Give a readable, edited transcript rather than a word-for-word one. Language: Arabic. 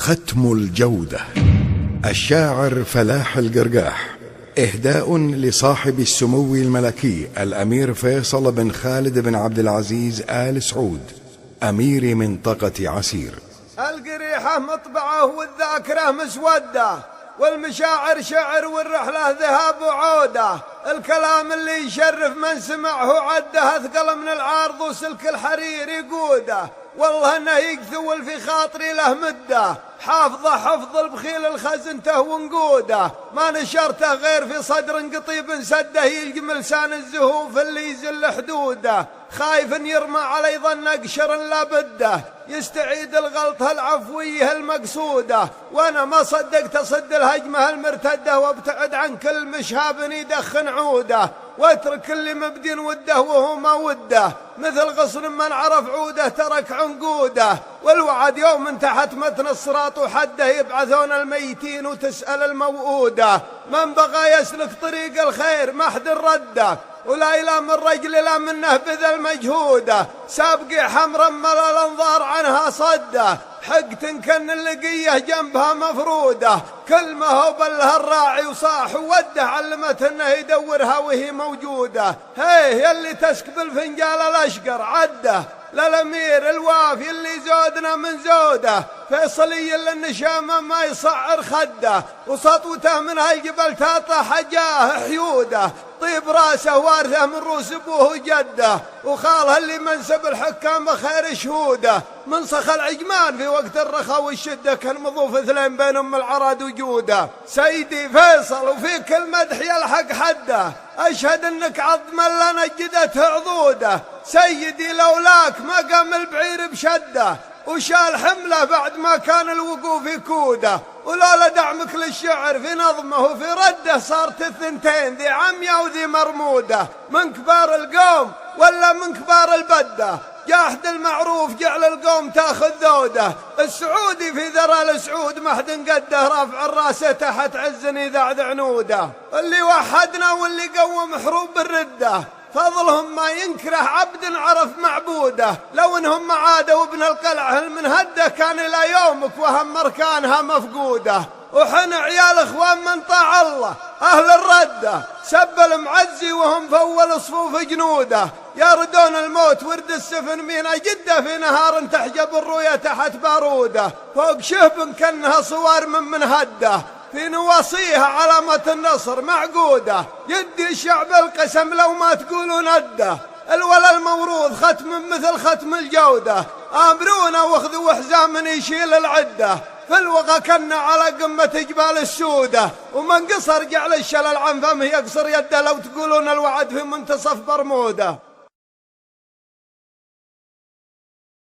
ختم الجودة. الشاعر فلاح القرقاح، إهداء لصاحب السمو الملكي الأمير فيصل بن خالد بن عبد العزيز آل سعود أمير منطقة عسير. القريحة مطبعه والذاكرة مسودة، والمشاعر شعر والرحلة ذهاب وعودة. الكلام اللي يشرف من سمعه عده، أثقل من العارض وسلك الحرير يقوده. والله انه يكثول في خاطري له مده، حافظه حفظ البخيل الخزنته ونقوده. ما نشرته غير في صدر قطيب سده، يلقم لسان الزهوف اللي يزل حدوده. خايف ان يرمى علي ظن اقشر لا بده، يستعيد الغلطه العفويه المقصوده. وانا ما صدقت اصد الهجمه المرتده، وابتعد عن كل مشهاب يدخن عوده. واترك اللي مبدين وده وهو ما وده، مثل غصن من عرف عوده ترك عنقوده. والوعد يوم تحت متن الصراط وحده، يبعثون الميتين وتسأل الموؤوده. من بغى يسلك طريق الخير ما حد رده، ولا إلى من رجل لا منه بذل مجهوده. سابقي حمرا ملا الانظار عنها صده، حقت كن اللقيه جنبها مفروده. كل ما هو بلها الراعي وصاح وده، علمته انه يدورها وهي موجوده. هيه يلي تسكب الفنجال الاشقر عده، للامير الوافي اللي زودنا من زوده. فيصلي اللي النشامه ما يصعر خده، وسطوته من هالجبل تطح جاه حيوده. طيب راسه وارثه من روس ابوه وجده، وخاله اللي منسب الحكام خير شهوده. منسخ العجمان في وقت الرخاء والشده، كان مضوف اثنين بين ام العراد وجوده. سيدي فيصل وفيك المدح يلحق حده، اشهد انك عظم لنا جدته عضوده. سيدي لولاك ما قام البعير بشده، وشال حمله بعد ما كان الوقوف يكوده. ولولا دعمك للشعر في نظمه وفي رده، صارت الثنتين ذي عمية وذي مرموده. من كبار القوم ولا من كبار البده، جاحد المعروف جعل القوم تاخذ ذوده. السعودي في ذرى السعود محد قده، رافع الراس تحت عز إذا عنوده. اللي وحدنا واللي قوم حروب الرده، فضلهم ما ينكره عبد عرف معبوده. لو انهم عادوا ابن القلعه المنهده، كان الى يومك وهم مركانها مفقوده. وحن عيال اخوان من طاع الله اهل الرده، سب المعزي وهم في اول صفوف جنوده. يردون الموت ورد السفن مينا جده، في نهار تحجب الرؤيا تحت باروده. فوق شهب كانها صور من هده، في نواصيها علامة النصر معقودة. يدي الشعب القسم لو ما تقولون ندة، الولا الموروض ختم مثل ختم الجودة. آمرونا واخذوا حزام يشيل العدة، في الوغى كنا على قمة جبال السودة. ومن قصر جعل الشلل عن فمه يقصر يده، لو تقولون الوعد في منتصف برموده.